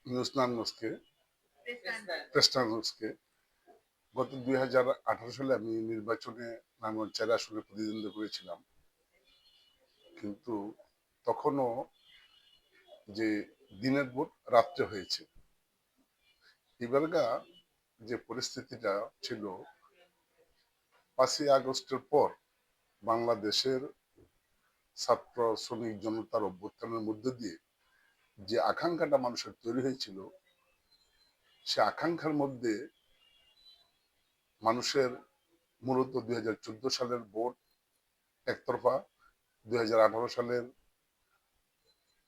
নিউজকে প্রেস্টানকে গত 2018 সালে আমি নির্বাচনে নারায়ণগঞ্জ 4 আসনে প্রতিদ্বন্দ্বিতা করেছিলাম, কিন্তু তখনও যে দিনের ভোট রাত্রে হয়েছে। এবারকার যে পরিস্থিতিটা ছিল 5ই আগস্টের পর বাংলাদেশের ছাত্র শ্রমিক জনতার অভ্যুত্থানের মধ্য দিয়ে যে আকাঙ্ক্ষাটা মানুষের তৈরি হয়েছিল, সে আকাঙ্ক্ষার মধ্যে মানুষের মূলত 2014 সালের ভোট একতরফা, 2018 সালের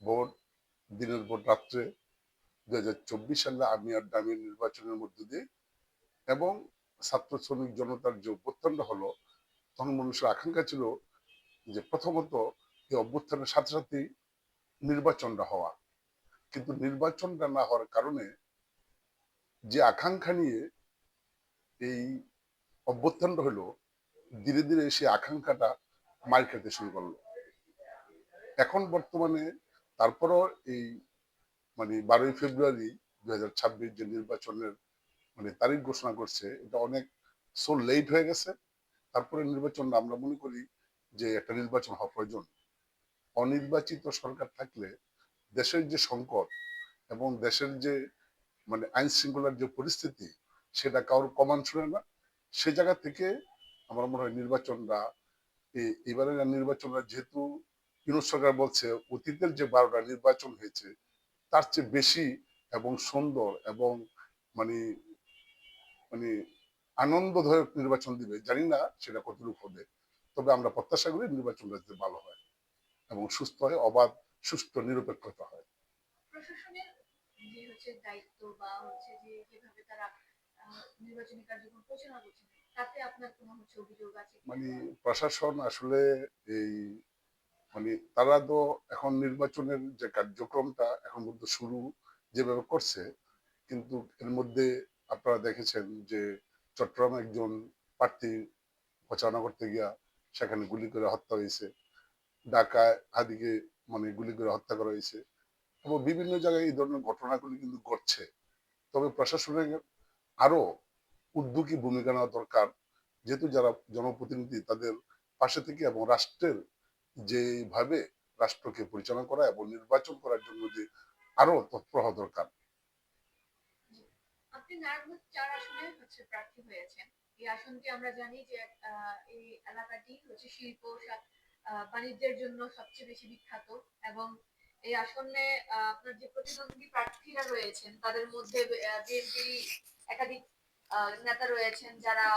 ভোট দিনের ভোট রাত্রে, 2024 সালে আমি আর ডামির নির্বাচনের মধ্য দিয়ে এবং ছাত্র শ্রমিক জনতার যে অভ্যুত্থানটা হলো, তখন মানুষের আকাঙ্ক্ষা ছিল যে প্রথমত এই অভ্যুত্থানের সাথে সাথেই নির্বাচনটা হওয়া। কিন্তু নির্বাচনটা না হওয়ার কারণে যে আকাঙ্ক্ষা নিয়ে এই অভ্যুত্থানটা হলো, ধীরে ধীরে সেই আকাঙ্ক্ষাটা মার খেতে শুরু করলো। এখন বর্তমানে তারপরও এই 12ই ফেব্রুয়ারি 2026 যে নির্বাচনের তারিখ ঘোষণা করছে, এটা অনেক সো লেট হয়ে গেছে। তারপরে নির্বাচন আমরা মনে করি যে একটা নির্বাচন হওয়া প্রয়োজন। অনির্বাচিত সরকার থাকলে দেশের যে সংকট এবং দেশের যে আইন শৃঙ্খলার যে পরিস্থিতি, সেটা কারোর কমান শুনে না। সে জায়গা থেকে আমার মনে হয় নির্বাচনটা এবারের নির্বাচনটা যেহেতু ইউনূস সরকার বলছে অতীতের যে 12টা নির্বাচন হয়েছে তার চেয়ে বেশি এবং সুন্দর এবং মানে মানে আনন্দদায়ক নির্বাচন দিবে, জানি না সেটা কতটুকু হবে। তবে আমরা প্রত্যাশা করি নির্বাচনটা যাতে ভালো হয় এবং সুস্থ হয়, অবাধ, সুষ্ঠু, নিরপেক্ষতা হয়। প্রশাসনের যে দায়িত্ব বা যে যেভাবে তারা নির্বাচনী কার্যক্রম পরিচালনা করছেন, তাতে আপনার কোনো অভিযোগ আছে কি? প্রশাসন আসলে এই তারা তো এখন নির্বাচনের যে কার্যক্রমটা এখন পর্যন্ত শুরু যেভাবে করছে, কিন্তু এর মধ্যে আপনারা দেখেছেন যে চট্টগ্রামে একজন প্রার্থী প্রচারণা করতে গিয়া সেখানে গুলি করে হত্যা হয়েছে, ঢাকায় আদিকে গুলি করে হত্যা করা হয়েছে, এবং বিভিন্ন জায়গায় এই ধরনের ঘটনাগুলি কিন্তু ঘটছে। তবে প্রশাসনের আরো উদ্যোগী ভূমিকা নেওয়া দরকার, যেহেতু যারা জনপ্রতিনিধি তাদের পাশে থেকে এবং রাষ্ট্রের যেভাবে রাষ্ট্রকে পরিচালনা করা এবং নির্বাচন করার জন্য যে আরো তৎপর হওয়া দরকার। আপনি নারায়ণগঞ্জ 4 আসনে প্রার্থী হয়েছেন। এই আসনটি আমরা জানি যে এই এলাকাটি শিল্প বাণিজ্যের জন্য সবচেয়ে বেশি বিখ্যাত, এবং এই আসনে আপনার যে প্রতিদ্বন্দ্বী প্রার্থীরা রয়েছেন তাদের মধ্যে বিএনপির একাধিক নেতা রয়েছেন যারা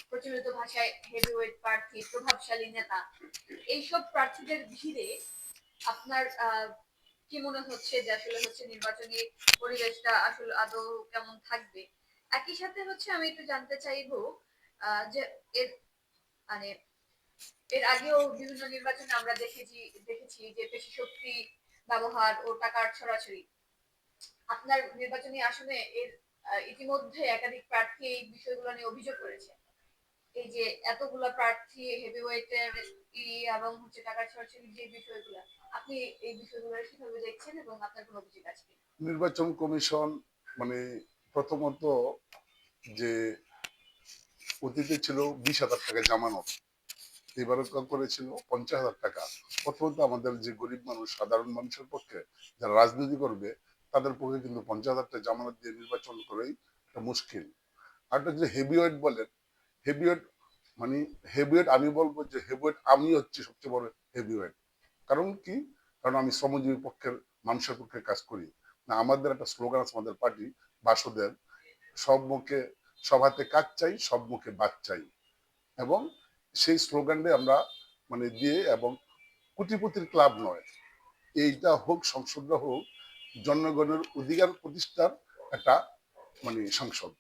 প্রচলিত ভাষায় হেভিওয়েট প্রার্থী, প্রভাবশালী নেতা। এইসব প্রার্থীদের ভিড়ে আপনার কি মনে হচ্ছে যে আসলে নির্বাচনী পরিবেশটা আসলে আদৌ কেমন থাকবে? একই সাথে আমি একটু জানতে চাইবো যে এর মানে এর আগেও বিভিন্ন নির্বাচনে আমরা দেখেছি যে পেশি শক্তি ব্যবহার ও টাকার ছড়াছড়ি। আপনার নির্বাচনী আসনে এর ইতিমধ্যে একাধিক প্রার্থী এই বিষয়গুলো নিয়ে অভিযোগ করেছে। এই যে এতগুলা প্রার্থী হেভিওয়েটের এবং টাকার ছড়াছড়ির যে বিষয়গুলো, আপনি এই বিষয়গুলো কিভাবে দেখছেন এবং আপনার কোনো অভিযোগ আছে কি? নির্বাচন কমিশন প্রথমত যে অতীতে ছিল 20,000 টাকা জামানত, এবারে করেছিল 50,000 টাকা। প্রথমত আমাদের যে গরিব মানুষ, সাধারণ মানুষের পক্ষে যারা রাজনীতি করবে তাদের পক্ষে কিন্তু 50,000 টাকা জামানত দিয়ে নির্বাচন করেই মুশকিল। আর যে হেভিওয়েট বলেন, হেভিওয়েট মানে হেভিওয়েট আমি বলবো যে হেভিওয়েট আমি হচ্ছে সবচেয়ে বড় হেভিওয়েট। কারণ কি? কারণ আমি শ্রমজীবী পক্ষের মানুষের পক্ষে কাজ করি। না, আমাদের একটা স্লোগান আছে আমাদের পার্টি বাসুদের, সব মুখে সব হাতে কাজ চাই, সব মুখে বাদ চাই, এবং সেই স্লোগানটা আমরা দিয়ে, এবং কোটিপতির ক্লাব নয়, এইটা হোক, সংসদটা হোক জনগণের অধিকার প্রতিষ্ঠার একটা সংসদ।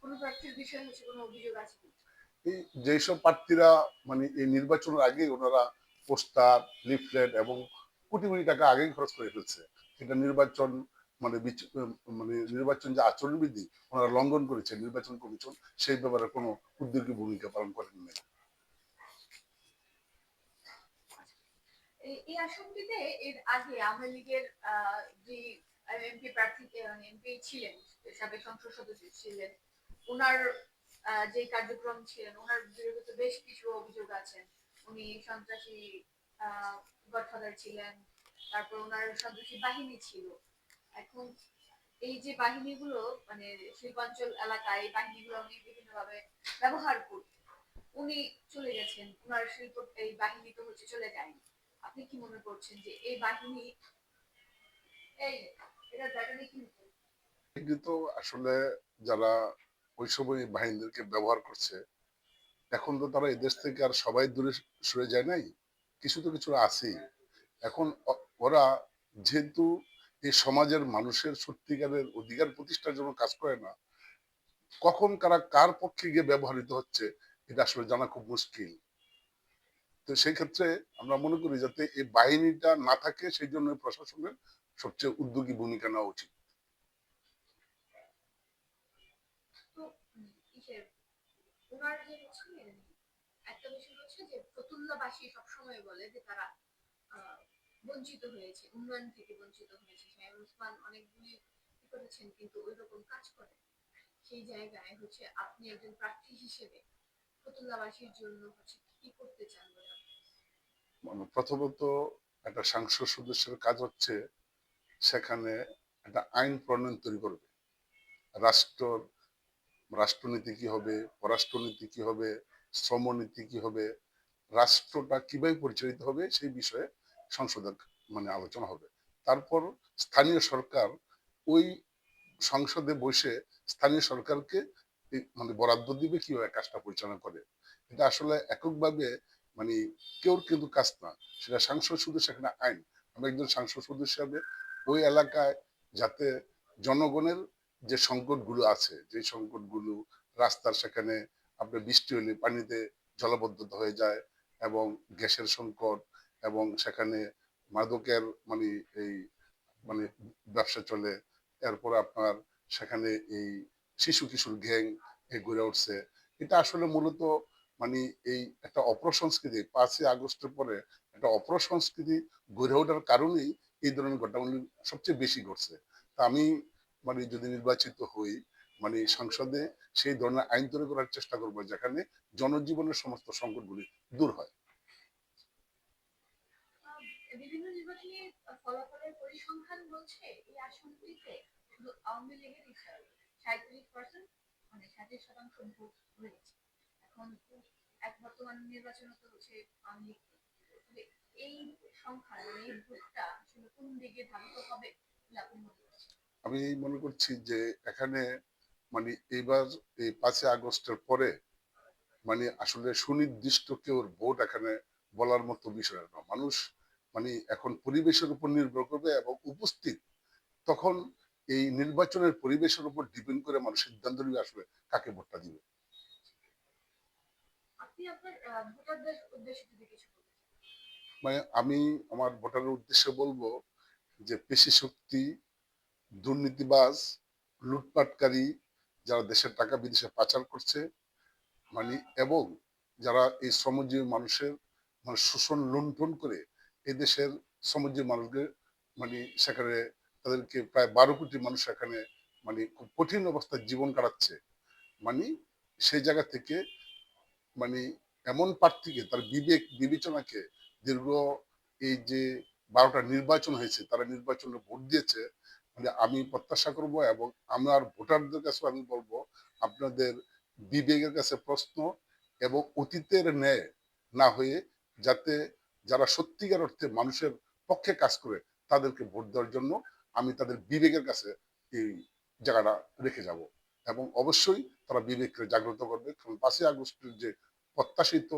কোন প্রার্থীর বিষয়ে কোনো অভিযোগ আছে কি? এই যেসব প্রার্থীরা এই নির্বাচনের আগে ওনারা পোস্টার, লিফলেট এবং কোটি কোটি টাকা আগেই খরচ করে ফেলছে, এটা নির্বাচন নির্বাচন যে আচরণবিধি ওনারা লঙ্ঘন করেছে, নির্বাচন কমিশন সেই ব্যাপারে কোনো উদ্যোগী ভূমিকা পালন করেন নাই। এই আসনটিতে এর আগে আওয়ামী লীগের যে এমপি প্রার্থী এমপি ছিলেন, সাবেক সংসদ সদস্য ছিলেন, উনার যে কার্যক্রম ছিলেন, উনার বিরুদ্ধে তো বেশ কিছু অভিযোগ আছে। উনি সন্ত্রাসী গডফাদার ছিলেন, তারপর উনার সন্ত্রাসী বাহিনী ছিল। এখন এই যে বাহিনীগুলো মানে শিল্পাঞ্চল এলাকায় এই বাহিনীগুলো উনি বিভিন্নভাবে ব্যবহার করতেন। উনি চলে গেছেন, উনার শিল্প এই বাহিনী তো হচ্ছে চলে যায়নি। আপনি কি মনে করছেন যে এই বাহিনী এই এটা জায়গাটা কি কিন্তু আসলে যারা ওই সময় বাহিনীদেরকে ব্যবহার করছে, এখন তো তারা এদেশ থেকে আর সবাই দূরে সরে যায় নাই, কিছু তো কিছু আছেই। এখন ওরা যেহেতু এই সমাজের মানুষের সত্যিকারের অধিকার প্রতিষ্ঠার জন্য কাজ করে না, কখন কারা কার পক্ষে গিয়ে ব্যবহৃত হচ্ছে এটা আসলে জানা খুব মুশকিল। তো সেই ক্ষেত্রে আমরা মনে করি যাতে এই বাহিনীটা না থাকে, সেই জন্য প্রশাসনের সবচেয়ে উদ্যোগী ভূমিকা নেওয়া উচিত। তো ইসের উনার যে হচ্ছে একটা বিষয় হচ্ছে যে ফতুল্লাবাসী সবসময় বলে যে তারা আহ, বঞ্চিত হয়েছে, উন্নয়ন থেকে বঞ্চিত হয়েছে। শাহরুখ ওসমান অনেকগুলি করেছেন কিন্তু ওই রকম কাজ করে। সেই জায়গায় হচ্ছে আপনি একজন প্রার্থী হিসেবে ফতুল্লাবাসীর জন্য হচ্ছে কি করতে চান বলে মানে প্রথমত একটা সংসদ সদস্যের কাজ হচ্ছে সেখানে একটা আইন প্রণয়ন তৈরি করবে। রাষ্ট্র রাষ্ট্রনীতি কি হবে, পররাষ্ট্রনীতি কি হবে, শ্রমনীতি কি হবে, রাষ্ট্রটা কিভাবে পরিচালিত হবে সেই বিষয়ে সংসদে মানে আলোচনা হবে। তারপর স্থানীয় সরকার ওই সংসদে বসে স্থানীয় সরকারকে মানে বরাদ্দ দিবে কিভাবে কাজটা পরিচালনা করে। এটা আসলে এককভাবে মানে কেউ কিন্তু কাজ না, সেটা সাংসদ সদস্য, সেখানে আইন। আমি একজন সাংসদ সদস্য হিসাবে ওই এলাকায় যাতে জনগণের যে সংকটগুলো আছে, যে সংকটগুলো রাস্তার, সেখানে আপনার বৃষ্টি হলে পানিতে জলাবদ্ধতা হয়ে যায়, এবং গ্যাসের সংকট, এবং সেখানে মাদকের মানে এই মানে ব্যবসা চলে, এরপরে আপনার সেখানে এই শিশু কিশোর গ্যাং গড়ে উঠছে। এটা আসলে মূলত মানে এই একটা অপসংস্কৃতি, 5ই আগস্টের পরে একটা অপসংস্কৃতি গড়ে ওঠার কারণেই এই ধরনের ঘটনাগুলি সবচেয়ে বেশি ঘটছে। তা আমি মানে যদি নির্বাচিত হই, মানে সংসদে সেই ধরনের আইন তৈরি করার চেষ্টা করবো যেখানে জনজীবনের সমস্ত সংকটগুলি দূর হয়। বিভিন্ন নির্বাচনী ফলাফলের পরিসংখ্যান বলছে এই আসনটিতে শুধু আওয়ামী লীগের 37% মানে 37% ভোট হয়েছে। এখন এক বর্তমান নির্বাচনে তো হচ্ছে আওয়ামী লীগ। তবে এই সংখ্যা মানে এই ভোটটা আসলে কোন দিকে ধাবিত হবে বলে আপনি মনে করছেন? আমি মনে করছি যে এখানে মানে এইবার এই 5ই আগস্টের পরে মানে আসলে সুনির্দিষ্ট কেউ ভোট এখানে বলার মতো বিষয় না। মানুষ মানে এখন পরিবেশের উপর নির্ভর করবে, এবং উপস্থিত তখন এই নির্বাচনের পরিবেশের উপর ডিপেন্ড করে মানুষ সিদ্ধান্ত নিবে আসলে কাকে ভোটটা দিবে। আপনি আপনার ভোটারদের উদ্দেশ্যে যদি কিছু বলতে চান। মানে আমি আমার ভোটারের উদ্দেশ্যে বলবো যে পেশি শক্তি, দুর্নীতিবাজ, লুটপাটকারী, যারা দেশের টাকা বিদেশে পাচার করছে, মানে এবং যারা এই শ্রমজীবী মানুষের মানে শোষণ লুণ্ঠন করে এদেশের শ্রমজীবী মানুষকে মানে সেখানে তাদেরকে প্রায় 12 কোটি মানুষ এখানে মানে খুব কঠিন অবস্থায় জীবন কাটাচ্ছে, মানে সেই জায়গা থেকে মানে এমন প্রার্থীকে তার বিবেক বিবেচনাকে দীর্ঘ এই যে 12টা নির্বাচন হয়েছে, তারা নির্বাচনে ভোট দিয়েছে, মানে আমি প্রত্যাশা করব এবং আমার ভোটারদের কাছে আমি বলবো আপনাদের বিবেকের কাছে প্রশ্ন, এবং অতীতের ন্যায় না হয়ে যাতে যারা সত্যিকার অর্থে মানুষের পক্ষে কাজ করে তাদেরকে ভোট দেওয়ার জন্য আমি তাদের বিবেকের কাছে এই জায়গাটা রেখে যাব। এবং অবশ্যই তারা বিবেককে জাগ্রত করবে, কারণ 5ই আগস্টের যে প্রত্যাশিত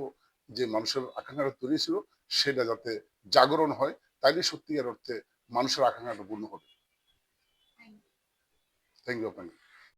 যে মানুষের আকাঙ্ক্ষাটা তৈরি ছিল সেটা যাতে জাগরণ হয়, তাইলে সত্যিকার অর্থে মানুষের আকাঙ্ক্ষাটা পূর্ণ হবে। Thank you. থ্যাংক ইউ আপনাকে।